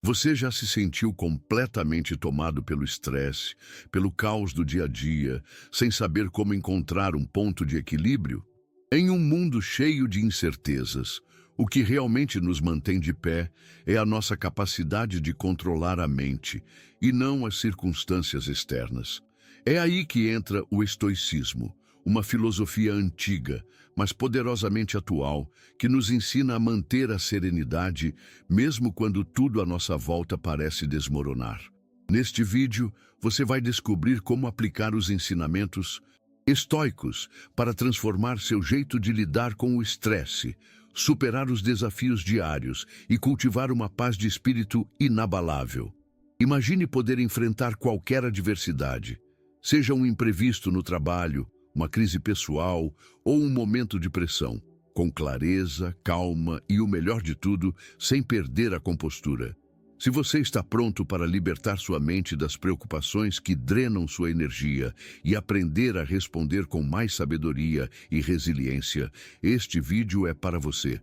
Você já se sentiu completamente tomado pelo estresse, pelo caos do dia a dia, sem saber como encontrar um ponto de equilíbrio? Em um mundo cheio de incertezas, o que realmente nos mantém de pé é a nossa capacidade de controlar a mente e não as circunstâncias externas. É aí que entra o estoicismo, uma filosofia antiga, mas poderosamente atual, que nos ensina a manter a serenidade mesmo quando tudo à nossa volta parece desmoronar. Neste vídeo, você vai descobrir como aplicar os ensinamentos estoicos para transformar seu jeito de lidar com o estresse, superar os desafios diários e cultivar uma paz de espírito inabalável. Imagine poder enfrentar qualquer adversidade, seja um imprevisto no trabalho, uma crise pessoal ou um momento de pressão, com clareza, calma e, o melhor de tudo, sem perder a compostura. Se você está pronto para libertar sua mente das preocupações que drenam sua energia e aprender a responder com mais sabedoria e resiliência, este vídeo é para você.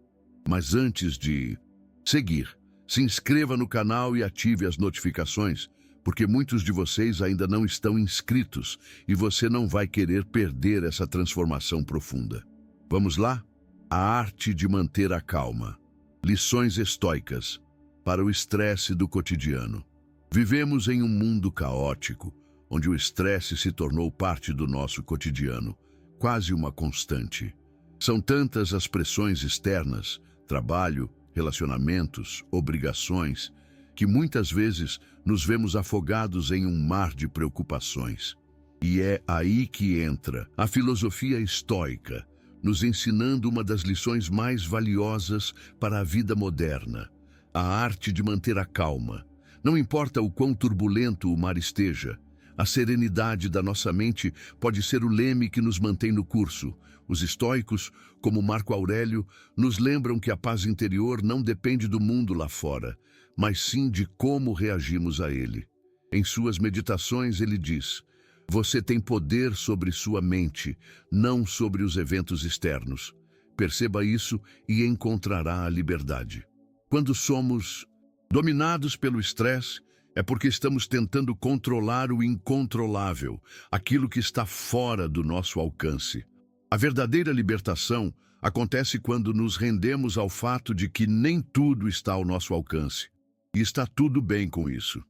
Mas antes de seguir, se inscreva no canal e ative as notificações, porque muitos de vocês ainda não estão inscritos e você não vai querer perder essa transformação profunda. Vamos lá? A arte de manter a calma. Lições estoicas para o estresse do cotidiano. Vivemos em um mundo caótico, onde o estresse se tornou parte do nosso cotidiano, quase uma constante. São tantas as pressões externas, trabalho, relacionamentos, obrigações, que muitas vezes nos vemos afogados em um mar de preocupações. E é aí que entra a filosofia estoica, nos ensinando uma das lições mais valiosas para a vida moderna: a arte de manter a calma. Não importa o quão turbulento o mar esteja, a serenidade da nossa mente pode ser o leme que nos mantém no curso. Os estoicos, como Marco Aurélio, nos lembram que a paz interior não depende do mundo lá fora, mas sim de como reagimos a ele. Em suas meditações ele diz: você tem poder sobre sua mente, não sobre os eventos externos. Perceba isso e encontrará a liberdade. Quando somos dominados pelo estresse, é porque estamos tentando controlar o incontrolável, aquilo que está fora do nosso alcance. A verdadeira libertação acontece quando nos rendemos ao fato de que nem tudo está ao nosso alcance. E está tudo bem com isso.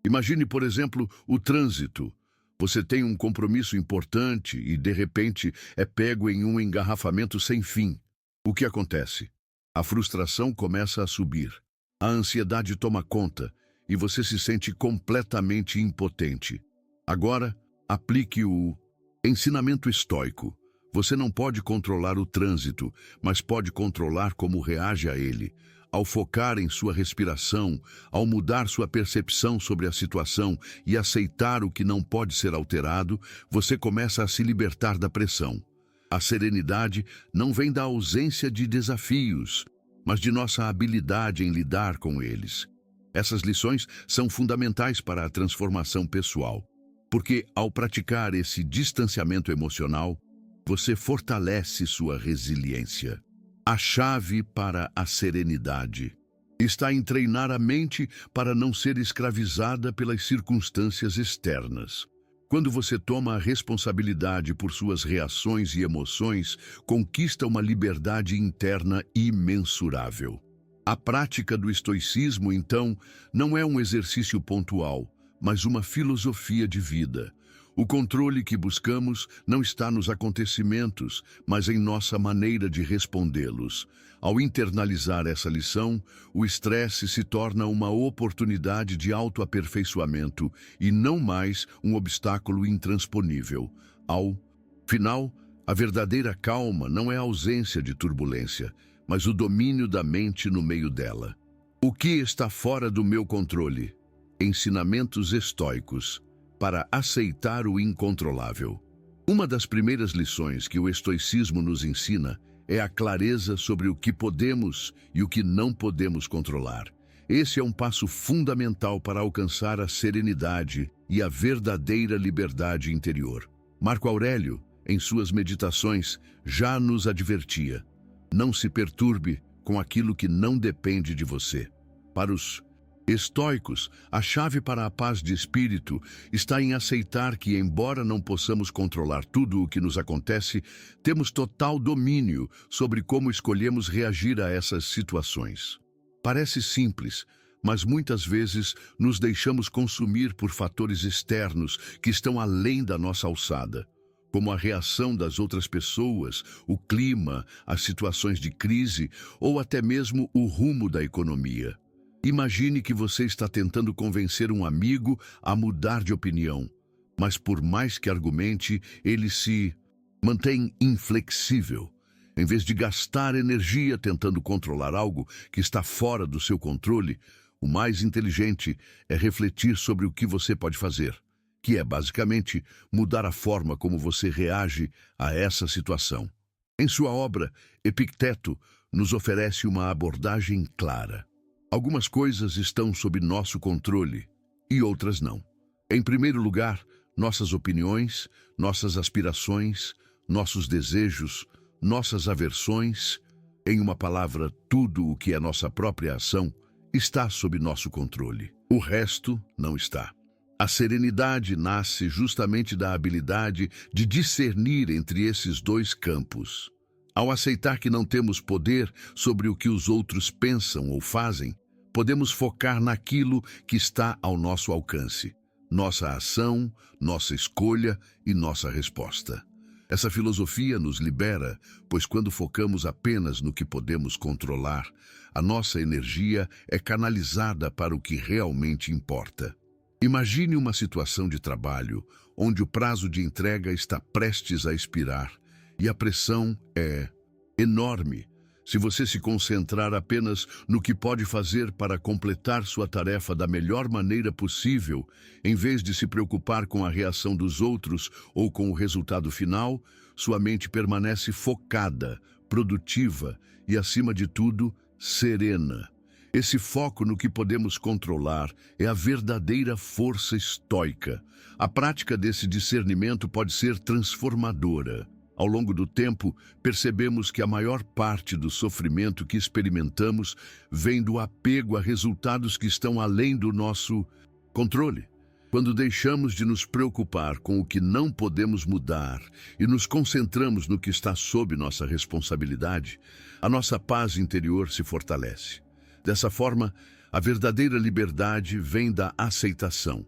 Imagine, por exemplo, o trânsito. Você tem um compromisso importante e, de repente, é pego em um engarrafamento sem fim. O que acontece? A frustração começa a subir. A ansiedade toma conta e você se sente completamente impotente. Agora, aplique o ensinamento estoico. Você não pode controlar o trânsito, mas pode controlar como reage a ele. Ao focar em sua respiração, ao mudar sua percepção sobre a situação e aceitar o que não pode ser alterado, você começa a se libertar da pressão. A serenidade não vem da ausência de desafios, mas de nossa habilidade em lidar com eles. Essas lições são fundamentais para a transformação pessoal, porque ao praticar esse distanciamento emocional, você fortalece sua resiliência. A chave para a serenidade está em treinar a mente para não ser escravizada pelas circunstâncias externas. Quando você toma a responsabilidade por suas reações e emoções, conquista uma liberdade interna imensurável. A prática do estoicismo, então, não é um exercício pontual, mas uma filosofia de vida. O controle que buscamos não está nos acontecimentos, mas em nossa maneira de respondê-los. Ao internalizar essa lição, o estresse se torna uma oportunidade de autoaperfeiçoamento e não mais um obstáculo intransponível. Ao final, a verdadeira calma não é a ausência de turbulência, mas o domínio da mente no meio dela. O que está fora do meu controle? Ensinamentos estoicos para aceitar o incontrolável. Uma das primeiras lições que o estoicismo nos ensina é a clareza sobre o que podemos e o que não podemos controlar. Esse é um passo fundamental para alcançar a serenidade e a verdadeira liberdade interior. Marco Aurélio, em suas meditações, já nos advertia: não se perturbe com aquilo que não depende de você. Para os Estoicos, a chave para a paz de espírito está em aceitar que, embora não possamos controlar tudo o que nos acontece, temos total domínio sobre como escolhemos reagir a essas situações. Parece simples, mas muitas vezes nos deixamos consumir por fatores externos que estão além da nossa alçada, como a reação das outras pessoas, o clima, as situações de crise ou até mesmo o rumo da economia. Imagine que você está tentando convencer um amigo a mudar de opinião, mas por mais que argumente, ele se mantém inflexível. Em vez de gastar energia tentando controlar algo que está fora do seu controle, o mais inteligente é refletir sobre o que você pode fazer, que é basicamente mudar a forma como você reage a essa situação. Em sua obra, Epicteto nos oferece uma abordagem clara. Algumas coisas estão sob nosso controle e outras não. Em primeiro lugar, nossas opiniões, nossas aspirações, nossos desejos, nossas aversões, em uma palavra, tudo o que é nossa própria ação, está sob nosso controle. O resto não está. A serenidade nasce justamente da habilidade de discernir entre esses dois campos. Ao aceitar que não temos poder sobre o que os outros pensam ou fazem, podemos focar naquilo que está ao nosso alcance, nossa ação, nossa escolha e nossa resposta. Essa filosofia nos libera, pois quando focamos apenas no que podemos controlar, a nossa energia é canalizada para o que realmente importa. Imagine uma situação de trabalho onde o prazo de entrega está prestes a expirar e a pressão é enorme. Se você se concentrar apenas no que pode fazer para completar sua tarefa da melhor maneira possível, em vez de se preocupar com a reação dos outros ou com o resultado final, sua mente permanece focada, produtiva e, acima de tudo, serena. Esse foco no que podemos controlar é a verdadeira força estoica. A prática desse discernimento pode ser transformadora. Ao longo do tempo, percebemos que a maior parte do sofrimento que experimentamos vem do apego a resultados que estão além do nosso controle. Quando deixamos de nos preocupar com o que não podemos mudar e nos concentramos no que está sob nossa responsabilidade, a nossa paz interior se fortalece. Dessa forma, a verdadeira liberdade vem da aceitação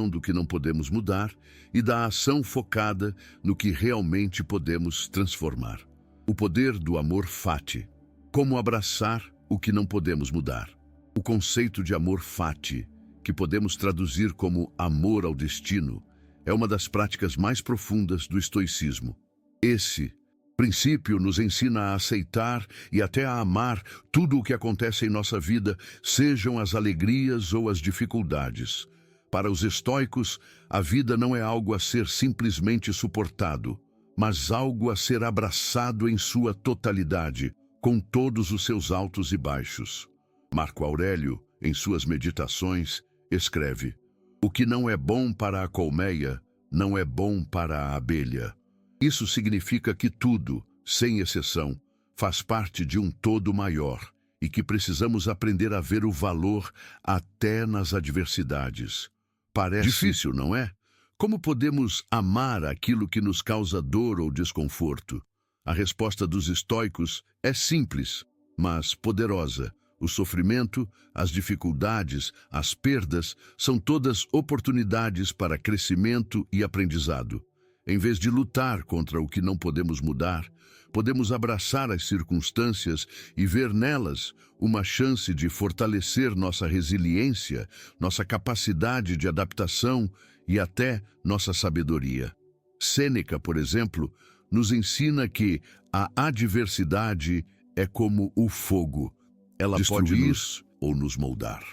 do que não podemos mudar e da ação focada no que realmente podemos transformar. O poder do amor fati. Como abraçar o que não podemos mudar. O conceito de amor fati, que podemos traduzir como amor ao destino, é uma das práticas mais profundas do estoicismo. Esse princípio nos ensina a aceitar e até a amar tudo o que acontece em nossa vida, sejam as alegrias ou as dificuldades. Para os estoicos, a vida não é algo a ser simplesmente suportado, mas algo a ser abraçado em sua totalidade, com todos os seus altos e baixos. Marco Aurélio, em suas meditações, escreve: "O que não é bom para a colmeia, não é bom para a abelha." Isso significa que tudo, sem exceção, faz parte de um todo maior e que precisamos aprender a ver o valor até nas adversidades. Parece difícil, não é? Como podemos amar aquilo que nos causa dor ou desconforto? A resposta dos estoicos é simples, mas poderosa. O sofrimento, as dificuldades, as perdas são todas oportunidades para crescimento e aprendizado. Em vez de lutar contra o que não podemos mudar, podemos abraçar as circunstâncias e ver nelas uma chance de fortalecer nossa resiliência, nossa capacidade de adaptação e até nossa sabedoria. Sêneca, por exemplo, nos ensina que a adversidade é como o fogo. Ela pode nos ou nos moldar.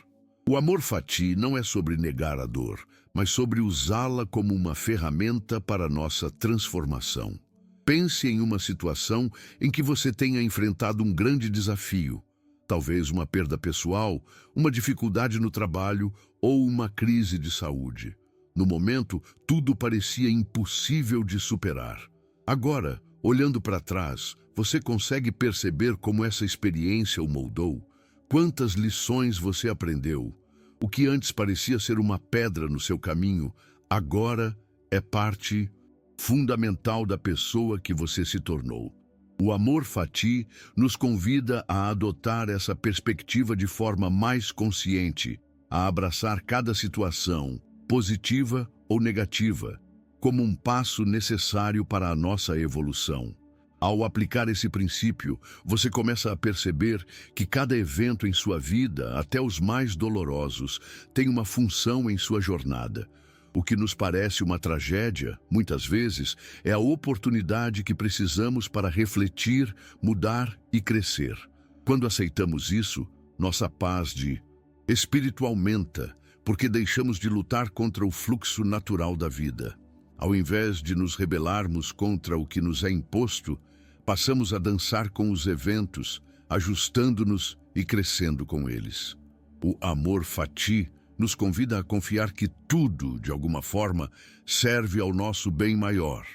O amor fati não é sobre negar a dor, mas sobre usá-la como uma ferramenta para nossa transformação. Pense em uma situação em que você tenha enfrentado um grande desafio, talvez uma perda pessoal, uma dificuldade no trabalho ou uma crise de saúde. No momento, tudo parecia impossível de superar. Agora, olhando para trás, você consegue perceber como essa experiência o moldou, Quantas lições você aprendeu? O que antes parecia ser uma pedra no seu caminho, agora é parte fundamental da pessoa que você se tornou. O amor fati nos convida a adotar essa perspectiva de forma mais consciente, a abraçar cada situação, positiva ou negativa, como um passo necessário para a nossa evolução. Ao aplicar esse princípio, você começa a perceber que cada evento em sua vida, até os mais dolorosos, tem uma função em sua jornada. O que nos parece uma tragédia, muitas vezes, é a oportunidade que precisamos para refletir, mudar e crescer. Quando aceitamos isso, nossa paz de espírito aumenta, porque deixamos de lutar contra o fluxo natural da vida. Ao invés de nos rebelarmos contra o que nos é imposto, passamos a dançar com os eventos, ajustando-nos e crescendo com eles. O amor fati nos convida a confiar que tudo, de alguma forma, serve ao nosso bem maior.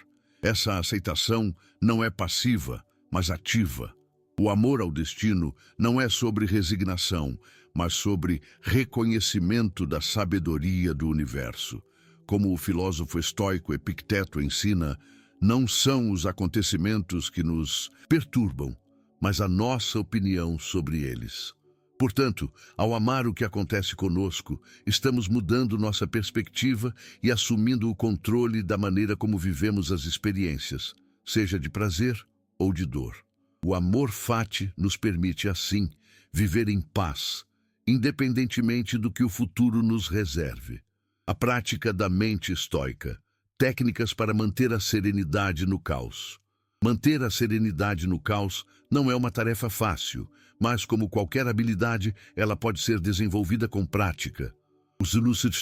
Essa aceitação não é passiva, mas ativa. O amor ao destino não é sobre resignação, mas sobre reconhecimento da sabedoria do universo. Como o filósofo estoico Epicteto ensina, não são os acontecimentos que nos perturbam, mas a nossa opinião sobre eles. Portanto, ao amar o que acontece conosco, estamos mudando nossa perspectiva e assumindo o controle da maneira como vivemos as experiências, seja de prazer ou de dor. O amor fati nos permite, assim, viver em paz, independentemente do que o futuro nos reserve. A prática da mente estoica. Técnicas para manter a serenidade no caos. Manter a serenidade no caos não é uma tarefa fácil, mas como qualquer habilidade, ela pode ser desenvolvida com prática. Os Lucid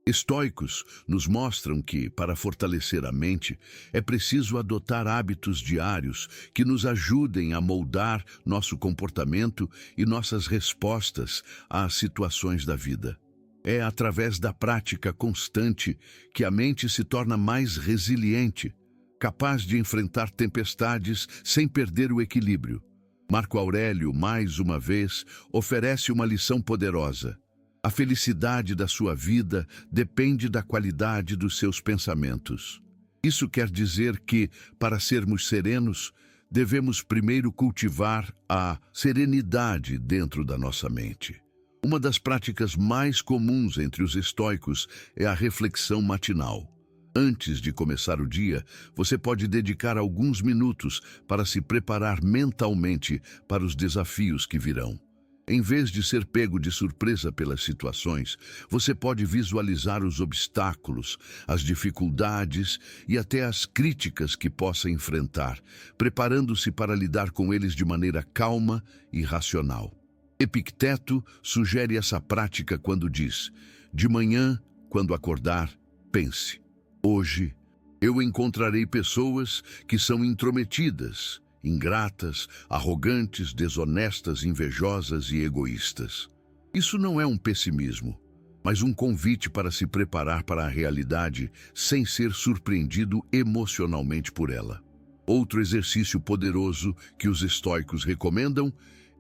estoicos nos mostram que, para fortalecer a mente, é preciso adotar hábitos diários que nos ajudem a moldar nosso comportamento e nossas respostas às situações da vida. É através da prática constante que a mente se torna mais resiliente, capaz de enfrentar tempestades sem perder o equilíbrio. Marco Aurélio, mais uma vez, oferece uma lição poderosa. A felicidade da sua vida depende da qualidade dos seus pensamentos. Isso quer dizer que, para sermos serenos, devemos primeiro cultivar a serenidade dentro da nossa mente. Uma das práticas mais comuns entre os estoicos é a reflexão matinal. Antes de começar o dia, você pode dedicar alguns minutos para se preparar mentalmente para os desafios que virão. Em vez de ser pego de surpresa pelas situações, você pode visualizar os obstáculos, as dificuldades e até as críticas que possa enfrentar, preparando-se para lidar com eles de maneira calma e racional. Epicteto sugere essa prática quando diz: de manhã, quando acordar, pense: hoje eu encontrarei pessoas que são intrometidas, ingratas, arrogantes, desonestas, invejosas e egoístas. Isso não é um pessimismo, mas um convite para se preparar para a realidade sem ser surpreendido emocionalmente por ela. Outro exercício poderoso que os estoicos recomendam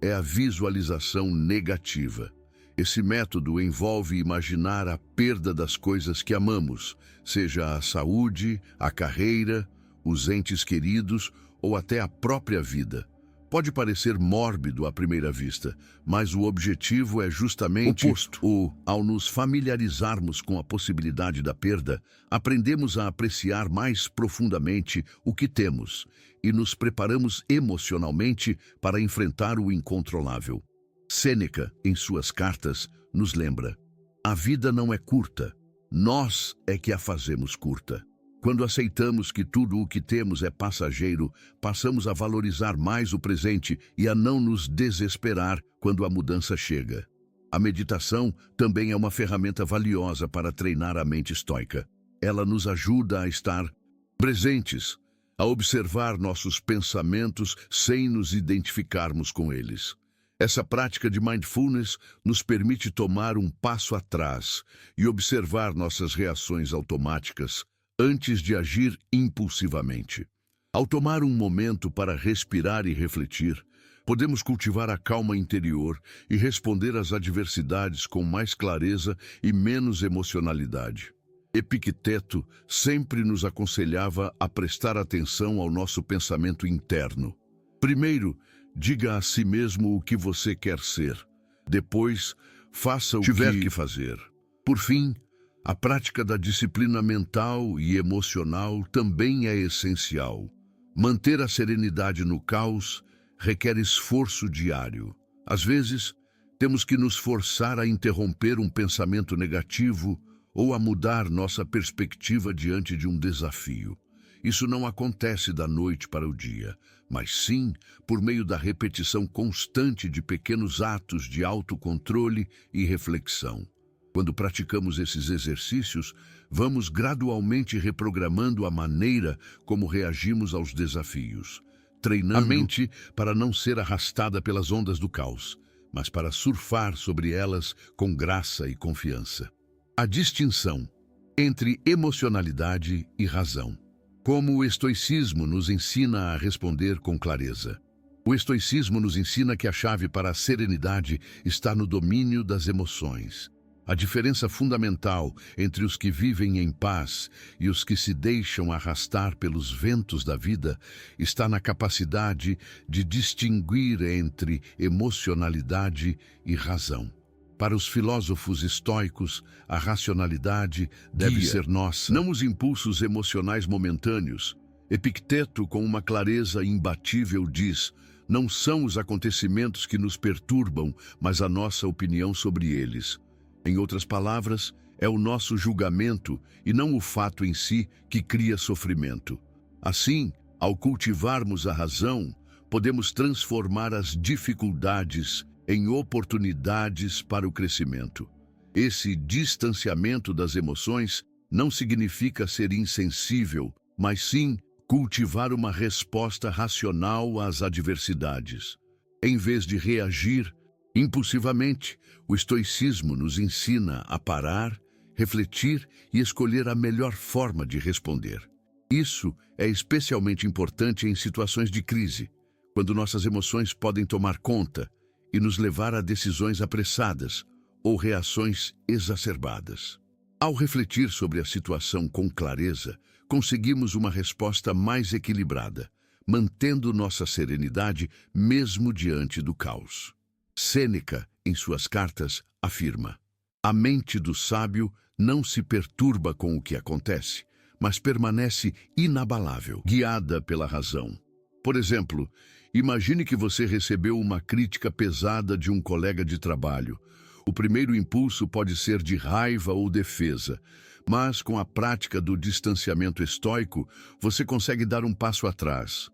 é a visualização negativa. Esse método envolve imaginar a perda das coisas que amamos, seja a saúde, a carreira, os entes queridos ou até a própria vida. Pode parecer mórbido à primeira vista, mas o objetivo é justamente oposto. Ao nos familiarizarmos com a possibilidade da perda, aprendemos a apreciar mais profundamente o que temos e nos preparamos emocionalmente para enfrentar o incontrolável. Sêneca, em suas cartas, nos lembra: a vida não é curta, nós é que a fazemos curta. Quando aceitamos que tudo o que temos é passageiro, passamos a valorizar mais o presente e a não nos desesperar quando a mudança chega. A meditação também é uma ferramenta valiosa para treinar a mente estoica. Ela nos ajuda a estar presentes, a observar nossos pensamentos sem nos identificarmos com eles. Essa prática de mindfulness nos permite tomar um passo atrás e observar nossas reações automáticas antes de agir impulsivamente. Ao tomar um momento para respirar e refletir, podemos cultivar a calma interior e responder às adversidades com mais clareza e menos emocionalidade. Epicteto sempre nos aconselhava a prestar atenção ao nosso pensamento interno. Primeiro, diga a si mesmo o que você quer ser. Depois, faça o que tiver que fazer. Por fim, a prática da disciplina mental e emocional também é essencial. Manter a serenidade no caos requer esforço diário. Às vezes, temos que nos forçar a interromper um pensamento negativo ou a mudar nossa perspectiva diante de um desafio. Isso não acontece da noite para o dia, mas sim por meio da repetição constante de pequenos atos de autocontrole e reflexão. Quando praticamos esses exercícios, vamos gradualmente reprogramando a maneira como reagimos aos desafios, treinando a mente para não ser arrastada pelas ondas do caos, mas para surfar sobre elas com graça e confiança. A distinção entre emocionalidade e razão. Como o estoicismo nos ensina a responder com clareza. O estoicismo nos ensina que a chave para a serenidade está no domínio das emoções. A diferença fundamental entre os que vivem em paz e os que se deixam arrastar pelos ventos da vida está na capacidade de distinguir entre emocionalidade e razão. Para os filósofos estoicos, a racionalidade deve ser nossa, não os impulsos emocionais momentâneos. Epicteto, com uma clareza imbatível, diz: não são os acontecimentos que nos perturbam, mas a nossa opinião sobre eles. Em outras palavras, é o nosso julgamento e não o fato em si que cria sofrimento. Assim, ao cultivarmos a razão, podemos transformar as dificuldades em oportunidades para o crescimento. Esse distanciamento das emoções não significa ser insensível, mas sim cultivar uma resposta racional às adversidades. Em vez de reagir impulsivamente, o estoicismo nos ensina a parar, refletir e escolher a melhor forma de responder. Isso é especialmente importante em situações de crise, quando nossas emoções podem tomar conta e nos levar a decisões apressadas ou reações exacerbadas. Ao refletir sobre a situação com clareza, conseguimos uma resposta mais equilibrada, mantendo nossa serenidade mesmo diante do caos. Sêneca, em suas cartas, afirma: a mente do sábio não se perturba com o que acontece, mas permanece inabalável, guiada pela razão. Por exemplo, imagine que você recebeu uma crítica pesada de um colega de trabalho. O primeiro impulso pode ser de raiva ou defesa, mas com a prática do distanciamento estoico, você consegue dar um passo atrás.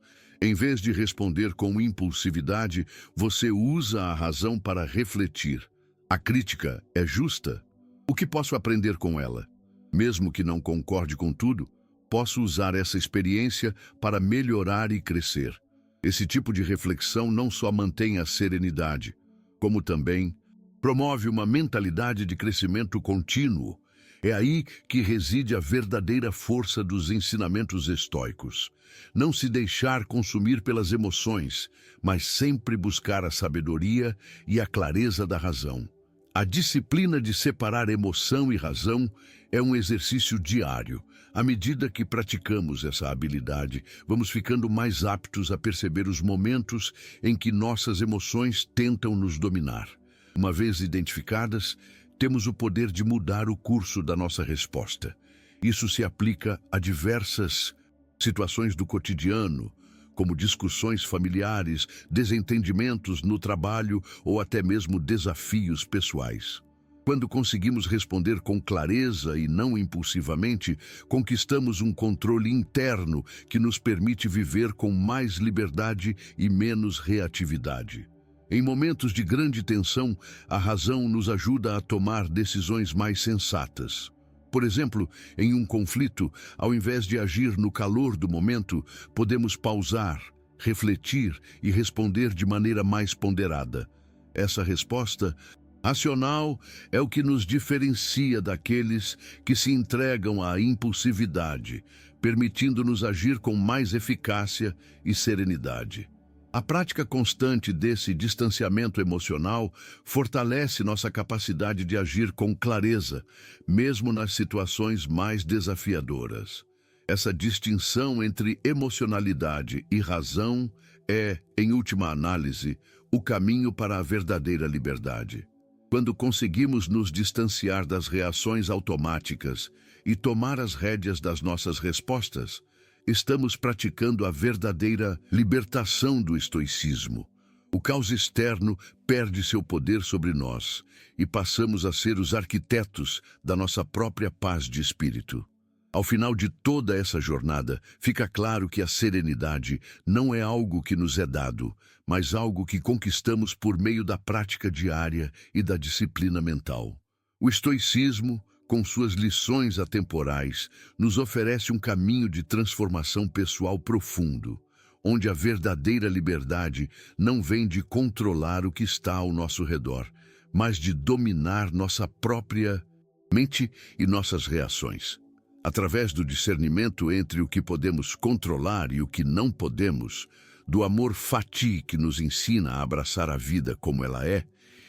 Em vez de responder com impulsividade, você usa a razão para refletir. A crítica é justa? O que posso aprender com ela? Mesmo que não concorde com tudo, posso usar essa experiência para melhorar e crescer. Esse tipo de reflexão não só mantém a serenidade, como também promove uma mentalidade de crescimento contínuo. É aí que reside a verdadeira força dos ensinamentos estoicos. Não se deixar consumir pelas emoções, mas sempre buscar a sabedoria e a clareza da razão. A disciplina de separar emoção e razão é um exercício diário. À medida que praticamos essa habilidade, vamos ficando mais aptos a perceber os momentos em que nossas emoções tentam nos dominar. Uma vez identificadas, temos o poder de mudar o curso da nossa resposta. Isso se aplica a diversas situações do cotidiano, como discussões familiares, desentendimentos no trabalho ou até mesmo desafios pessoais. Quando conseguimos responder com clareza e não impulsivamente, conquistamos um controle interno que nos permite viver com mais liberdade e menos reatividade. Em momentos de grande tensão, a razão nos ajuda a tomar decisões mais sensatas. Por exemplo, em um conflito, ao invés de agir no calor do momento, podemos pausar, refletir e responder de maneira mais ponderada. Essa resposta racional é o que nos diferencia daqueles que se entregam à impulsividade, permitindo-nos agir com mais eficácia e serenidade. A prática constante desse distanciamento emocional fortalece nossa capacidade de agir com clareza, mesmo nas situações mais desafiadoras. Essa distinção entre emocionalidade e razão é, em última análise, o caminho para a verdadeira liberdade. Quando conseguimos nos distanciar das reações automáticas e tomar as rédeas das nossas respostas, estamos praticando a verdadeira libertação do estoicismo. O caos externo perde seu poder sobre nós e passamos a ser os arquitetos da nossa própria paz de espírito. Ao final de toda essa jornada, fica claro que a serenidade não é algo que nos é dado, mas algo que conquistamos por meio da prática diária e da disciplina mental. O estoicismo, com suas lições atemporais, nos oferece um caminho de transformação pessoal profundo, onde a verdadeira liberdade não vem de controlar o que está ao nosso redor, mas de dominar nossa própria mente e nossas reações. Através do discernimento entre o que podemos controlar e o que não podemos, do amor fati que nos ensina a abraçar a vida como ela é,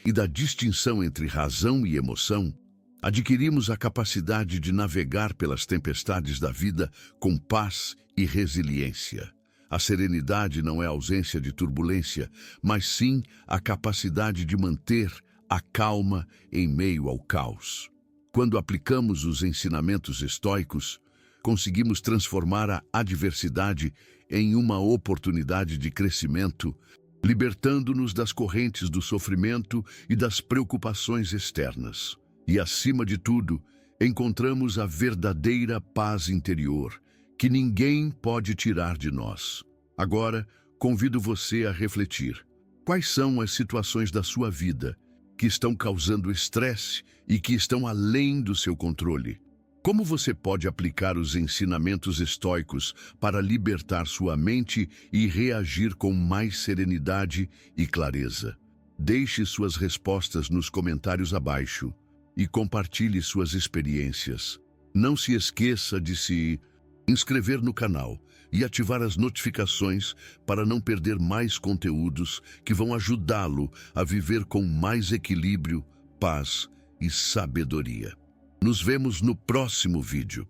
e da distinção entre razão e emoção, adquirimos a capacidade de navegar pelas tempestades da vida com paz e resiliência. A serenidade não é ausência de turbulência, mas sim a capacidade de manter a calma em meio ao caos. Quando aplicamos os ensinamentos estoicos, conseguimos transformar a adversidade em uma oportunidade de crescimento, libertando-nos das correntes do sofrimento e das preocupações externas. E, acima de tudo, encontramos a verdadeira paz interior, que ninguém pode tirar de nós. Agora, convido você a refletir. Quais são as situações da sua vida que estão causando estresse e que estão além do seu controle? Como você pode aplicar os ensinamentos estoicos para libertar sua mente e reagir com mais serenidade e clareza? Deixe suas respostas nos comentários abaixo e compartilhe suas experiências. Não se esqueça de se inscrever no canal e ativar as notificações para não perder mais conteúdos que vão ajudá-lo a viver com mais equilíbrio, paz e sabedoria. Nos vemos no próximo vídeo.